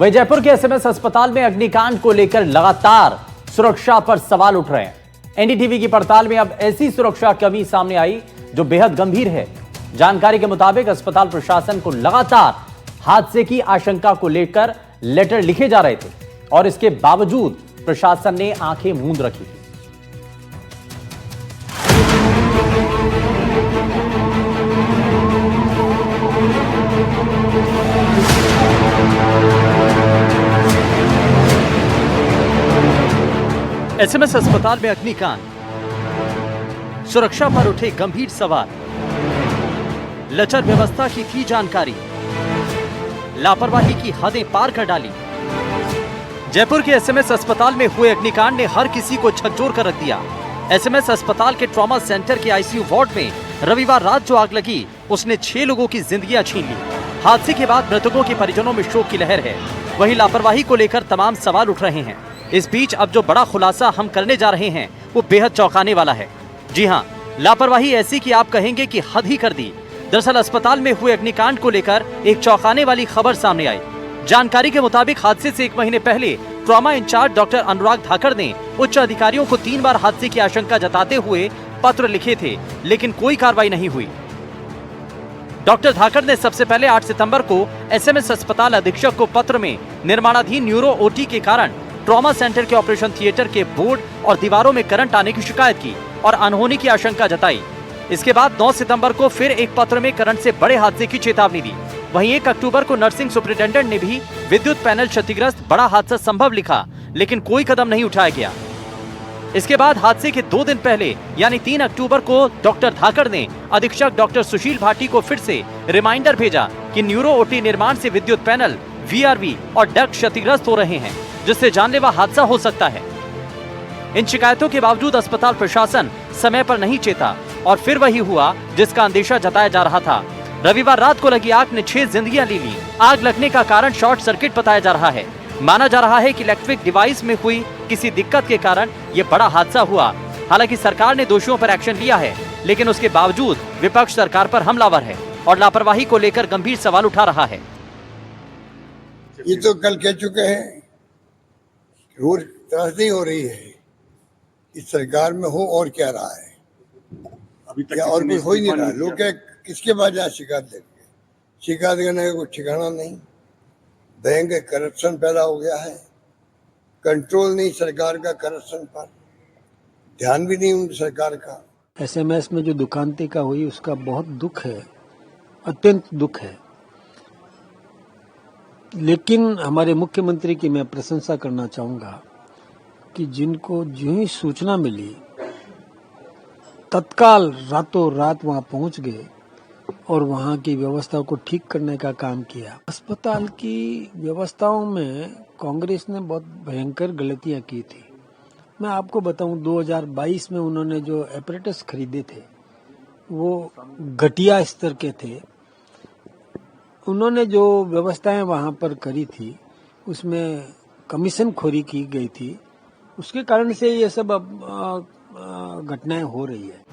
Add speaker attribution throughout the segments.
Speaker 1: वहीं जयपुर के एसएमएस अस्पताल में अग्निकांड को लेकर लगातार सुरक्षा पर सवाल उठ रहे हैं। एनडीटीवी की पड़ताल में अब ऐसी सुरक्षा कमी सामने आई जो बेहद गंभीर है। जानकारी के मुताबिक अस्पताल प्रशासन को लगातार हादसे की आशंका को लेकर लेटर लिखे जा रहे थे और इसके बावजूद प्रशासन ने आंखें मूंद रखी थी। एसएमएस अस्पताल में अग्निकांड, सुरक्षा पर उठे गंभीर सवाल, लचर व्यवस्था की थी जानकारी, लापरवाही की हदें पार कर डाली। जयपुर के एसएमएस अस्पताल में हुए अग्निकांड ने हर किसी को झकझोर कर रख दिया। एसएमएस अस्पताल के ट्रॉमा सेंटर के आईसीयू वार्ड में रविवार रात जो आग लगी उसने 6 लोगों की जिंदगियां छीन ली। हादसे के बाद मृतकों के परिजनों में शोक की लहर है। वहीं लापरवाही को लेकर तमाम सवाल उठ रहे हैं। इस बीच अब जो बड़ा खुलासा हम करने जा रहे हैं वो बेहद चौंकाने वाला है। जी हां, लापरवाही ऐसी कि आप कहेंगे कि हद ही कर दी। दरअसल अस्पताल में हुए अग्निकांड को लेकर एक चौंकाने वाली खबर सामने आई। जानकारी के मुताबिक हादसे से 1 महीने पहले ट्रॉमा इंचार्ज डॉक्टर अनुराग धाकड़ ने उच्च अधिकारियों को 3 बार हादसे की आशंका जताते हुए पत्र लिखे थे, लेकिन कोई कार्रवाई नहीं हुई। डॉक्टर धाकड़ ने सबसे पहले 8 सितंबर को एसएमएस अस्पताल अधीक्षक को पत्र में निर्माणाधीन न्यूरो ओटी के कारण ट्रॉमा सेंटर के ऑपरेशन थिएटर के बोर्ड और दीवारों में करंट आने की शिकायत की और अनहोनी की आशंका जताई। इसके बाद 9 सितंबर को फिर एक पत्र में करंट से बड़े हादसे की चेतावनी दी। वहीं 1 अक्टूबर को नर्सिंग सुपरिटेंडेंट ने भी विद्युत पैनल क्षतिग्रस्त बड़ा हादसा संभव लिखा, लेकिन कोई कदम नहीं उठाया गया। इसके बाद हादसे के 2 दिन पहले यानी 3 अक्टूबर को डॉक्टर धाकड़ ने अधीक्षक डॉक्टर सुशील भाटी को फिर से रिमाइंडर भेजा कि न्यूरो ओटी निर्माण से विद्युत पैनल, वीआरवी और डक्ट क्षतिग्रस्त हो रहे हैं, जिससे जानलेवा हादसा हो सकता है। इन शिकायतों के बावजूद अस्पताल प्रशासन समय पर नहीं चेता और फिर वही हुआ जिसका अंदेशा जताया जा रहा था। रविवार रात को लगी आग ने 6 जिंदगियां ले ली। आग लगने का कारण शॉर्ट सर्किट बताया जा रहा है। माना जा रहा है कि इलेक्ट्रिक डिवाइस में हुई किसी दिक्कत के कारण ये बड़ा हादसा हुआ। हालांकि सरकार ने दोषियों पर एक्शन लिया है, लेकिन उसके बावजूद विपक्ष सरकार पर हमलावर है और लापरवाही को लेकर गंभीर सवाल उठा रहा है।
Speaker 2: ये तो कल कह चुके हैं, रोज त्रासदी हो रही है इस सरकार में, हो और क्या रहा है अभी तक, और कुछ हो ही नहीं रहा। लोग क्या किसके पास जाए शिकायत लेके? शिकायत करने का कोई ठिकाना नहीं। बैंक करप्शन पैदा हो गया है, कंट्रोल नहीं सरकार का करप्शन पर, ध्यान भी नहीं उन सरकार का।
Speaker 3: एसएमएस में जो दुकानती हुई उसका बहुत दुख है, अत्यंत दुख है। लेकिन हमारे मुख्यमंत्री की मैं प्रशंसा करना चाहूंगा कि जिनको जो ही सूचना मिली तत्काल रातों रात वहां पहुंच गए और वहां की व्यवस्था को ठीक करने का काम किया। अस्पताल की व्यवस्थाओं में कांग्रेस ने बहुत भयंकर गलतियां की थी। मैं आपको बताऊं, 2022 में उन्होंने जो एपरेटस खरीदे थे वो घटिया स्तर के थे। उन्होंने जो व्यवस्थाएं वहां पर करी थी उसमें कमीशन खोरी की गई थी, उसके कारण से ये सब घटनाएं हो रही है।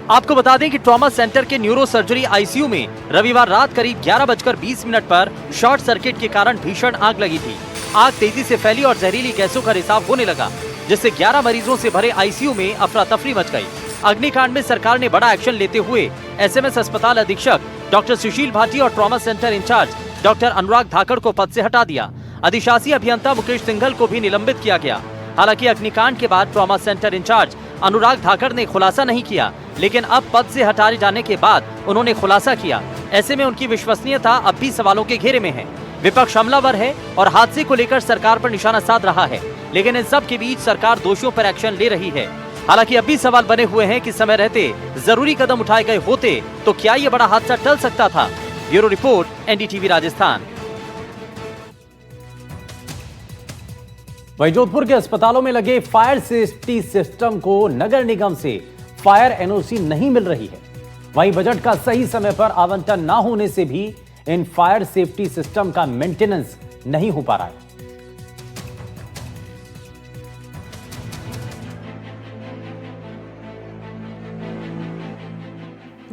Speaker 1: आपको बता दें कि ट्रॉमा सेंटर के न्यूरो सर्जरी आईसीयू में रविवार रात करीब 11:20 पर शॉर्ट सर्किट के कारण भीषण आग लगी थी। आग तेजी से फैली और जहरीली गैसों का रिसाव होने लगा, जिससे 11 मरीजों से भरे आईसीयू में अफरा तफरी मच गई। अग्निकांड में सरकार ने बड़ा एक्शन लेते हुए एसएमएस अस्पताल अधीक्षक डॉक्टर सुशील भाटी और ट्रॉमा सेंटर इंचार्ज डॉक्टर अनुराग धाकड़ को पद से हटा दिया। अधिशासी अभियंता मुकेश सिंघल को भी निलंबित किया गया। हालांकि अग्निकांड के बाद ट्रॉमा सेंटर इंचार्ज अनुराग धाकड़ ने खुलासा नहीं किया, लेकिन अब पद से हटाए जाने के बाद उन्होंने खुलासा किया। ऐसे में उनकी विश्वसनीयता अब भी सवालों के घेरे में है। विपक्ष हमलावर है और हादसे को लेकर सरकार पर निशाना साध रहा है, लेकिन इन सब के बीच सरकार दोषियों पर एक्शन ले रही है। हालांकि अब भी सवाल बने हुए हैं कि समय रहते जरूरी कदम उठाए गए होते तो क्या ये बड़ा हादसा टल सकता था। Bureau report, NDTV Rajasthan. वहीं जोधपुर के अस्पतालों में लगे फायर सेफ्टी सिस्टम को नगर निगम से फायर एनओसी नहीं मिल रही है। वहीं बजट का सही समय पर आवंटन न होने से भी इन फायर सेफ्टी सिस्टम का मेंटेनेंस नहीं हो पा रहा है।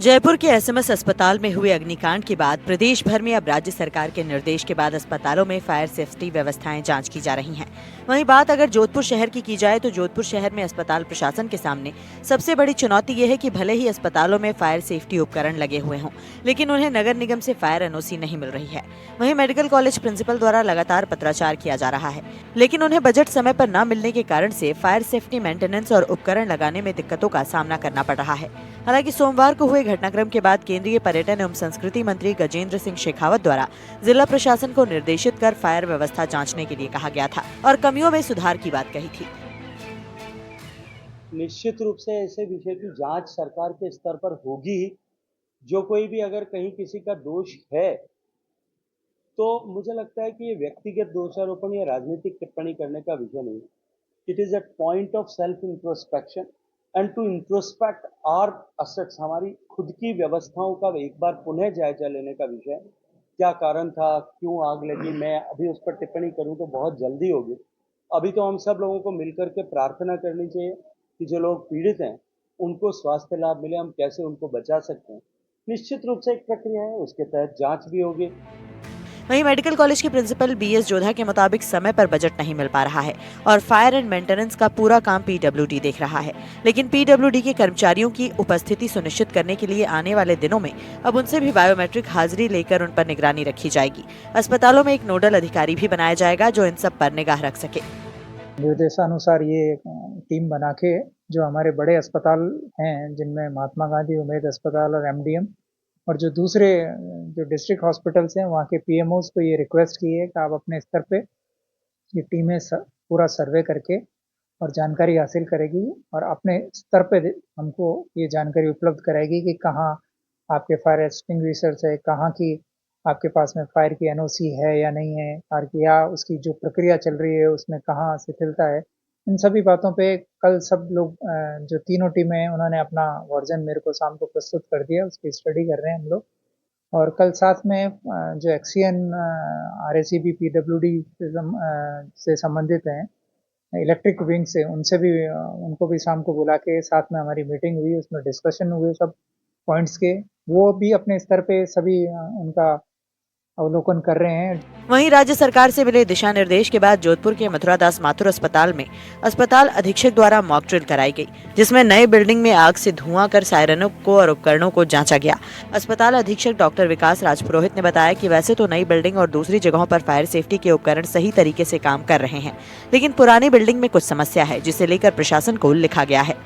Speaker 4: जयपुर के एसएमएस अस्पताल में हुए अग्निकांड के बाद प्रदेश भर में अब राज्य सरकार के निर्देश के बाद अस्पतालों में फायर सेफ्टी व्यवस्थाएं जांच की जा रही हैं। वहीं बात अगर जोधपुर शहर की जाए तो जोधपुर शहर में अस्पताल प्रशासन के सामने सबसे बड़ी चुनौती ये है कि भले ही अस्पतालों में फायर सेफ्टी उपकरण लगे हुए हों, लेकिन उन्हें नगर निगम से फायर एनओसी नहीं मिल रही है। वहीं मेडिकल कॉलेज प्रिंसिपल द्वारा लगातार पत्राचार किया जा रहा है, लेकिन उन्हें बजट समय पर न मिलने के कारण से फायर सेफ्टी मेंटेनेंस और उपकरण लगाने में दिक्कतों का सामना करना पड़ रहा है। हालांकि सोमवार को हुए घटनाक्रम के बाद केंद्रीय पर्यटन एवं संस्कृति मंत्री गजेंद्र सिंह शेखावत द्वारा जिला प्रशासन को निर्देशित कर फायर व्यवस्था जांचने के लिए कहा गया था और कमियों में सुधार की बात कही थी।
Speaker 5: निश्चित रूप से ऐसे विषय की जांच सरकार के स्तर पर होगी। जो कोई भी अगर कहीं किसी का दोष है तो मुझे लगता है कि ये व्यक्तिगत दोषारोपण या राजनीतिक टिप्पणी करने का विषय नहीं। It is a point of self introspection and to introspect our assets, हमारी खुद की व्यवस्थाओं का एक बार पुनः जायजा लेने का विषय। क्या कारण था, क्यों आग लगी, मैं अभी उस पर टिप्पणी करूं तो बहुत जल्दी होगी। अभी तो हम सब लोगों को मिलकर के प्रार्थना करनी चाहिए कि जो लोग पीड़ित हैं उनको स्वास्थ्य लाभ मिले, हम कैसे उनको बचा सकते हैं। निश्चित रूप से एक प्रक्रिया है, उसके तहत जांच भी होगी।
Speaker 4: वहीं मेडिकल कॉलेज के प्रिंसिपल बीएस जोधा के मुताबिक समय पर बजट नहीं मिल पा रहा है और फायर एंड मेंटेनेंस का पूरा काम पीडब्ल्यूडी देख रहा है, लेकिन पीडब्ल्यूडी के कर्मचारियों की उपस्थिति सुनिश्चित करने के लिए आने वाले दिनों में अब उनसे भी बायोमेट्रिक हाजिरी लेकर उन पर निगरानी रखी जाएगी। अस्पतालों में एक नोडल अधिकारी भी बनाया जाएगा जो इन सब पर निगाह रख सके।
Speaker 6: निर्देशानुसार ये टीम बना के जो हमारे बड़े अस्पताल हैं जिनमें महात्मा गांधी उमेद अस्पताल और एमडीएम और जो दूसरे जो डिस्ट्रिक्ट हॉस्पिटल्स हैं वहाँ के पीएमओज को ये रिक्वेस्ट की है कि आप अपने स्तर पे ये टीमें पूरा सर्वे करके और जानकारी हासिल करेगी और अपने स्तर पे हमको ये जानकारी उपलब्ध कराएगी कि कहाँ आपके फायर एक्सटिंग्विशर्स है, कहाँ की आपके पास में फायर की एनओसी है या नहीं है, और या उसकी जो प्रक्रिया चल रही है उसमें कहाँ शिथिलता है। इन सभी बातों पे कल सब लोग जो तीनों टीमें हैं उन्होंने अपना वर्जन मेरे को शाम को प्रस्तुत कर दिया, उसकी स्टडी कर रहे हैं हम लोग। और कल साथ में जो एक्सीएन आरएसीबी पीडब्ल्यूडी से संबंधित हैं इलेक्ट्रिक विंग से, उनसे भी उनको भी शाम को बुला के साथ में हमारी मीटिंग हुई, उसमें डिस्कशन हुए सब पॉइंट्स के। वो भी अपने स्तर पे सभी उनका अवलोकन कर रहे हैं।
Speaker 4: वहीं राज्य सरकार से मिले दिशा निर्देश के बाद जोधपुर के मथुरादास माथुर अस्पताल में अस्पताल अधीक्षक द्वारा मॉक ड्रिल कराई गई, जिसमें नए बिल्डिंग में आग से धुआं कर सायरनों को और उपकरणों को जांचा गया। अस्पताल अधीक्षक डॉक्टर विकास राजपुरोहित ने बताया कि वैसे तो नई बिल्डिंग और दूसरी जगहों पर फायर सेफ्टी के उपकरण सही तरीके से काम कर रहे हैं, लेकिन पुरानी बिल्डिंग में कुछ समस्या है जिसे लेकर प्रशासन को लिखा गया है।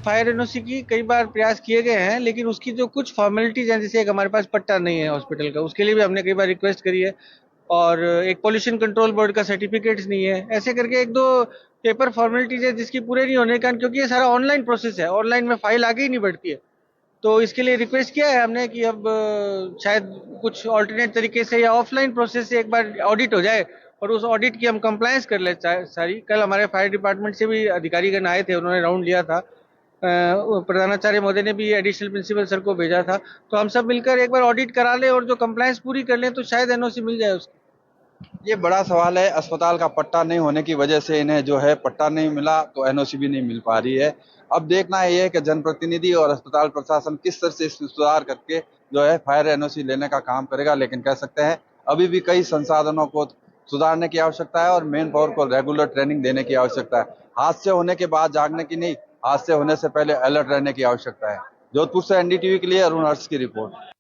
Speaker 7: फायर एनओसी की कई बार प्रयास किए गए हैं, लेकिन उसकी जो कुछ फॉर्मेलिटीज हैं, जैसे एक हमारे पास पट्टा नहीं है हॉस्पिटल का, उसके लिए भी हमने कई बार रिक्वेस्ट करी है, और एक पोल्यूशन कंट्रोल बोर्ड का सर्टिफिकेट्स नहीं है। ऐसे करके एक दो पेपर फॉर्मेलिटीज है जिसकी पूरे नहीं होने के कारण, क्योंकि ये सारा ऑनलाइन प्रोसेस है, ऑनलाइन में फाइल आगे ही नहीं बढ़ती है, तो इसके लिए रिक्वेस्ट किया है हमने कि अब शायद कुछ ऑल्टरनेट तरीके से या ऑफलाइन प्रोसेस से एक बार ऑडिट हो जाए और उस ऑडिट की हम कंप्लायंस कर ले सारी। कल हमारे फायर डिपार्टमेंट से भी अधिकारीगण आए थे, उन्होंने राउंड लिया था, प्रधानाचार्य महोदय ने भी एडिशनल प्रिंसिपल सर को भेजा था, तो हम सब मिलकर एक बार ऑडिट करा ले और जो कंप्लायंस पूरी कर ले तो शायद एनओसी मिल जाए उसकी।
Speaker 8: ये बड़ा सवाल है, अस्पताल का पट्टा नहीं होने की वजह से इन्हें जो है पट्टा नहीं मिला, तो एनओसी भी नहीं मिल पा रही है। अब देखना ये है कि जनप्रतिनिधि और अस्पताल प्रशासन किस तरह से सुधार करके जो है फायर एनओसी लेने का काम करेगा, लेकिन कह सकते हैं अभी भी कई संसाधनों को सुधारने की आवश्यकता है और मेन पावर को रेगुलर ट्रेनिंग देने की आवश्यकता है। हादसे होने के बाद जागने की नहीं, हादसे होने से पहले अलर्ट रहने की आवश्यकता है। जोधपुर से एनडीटीवी के लिए अरुण हर्ष की रिपोर्ट।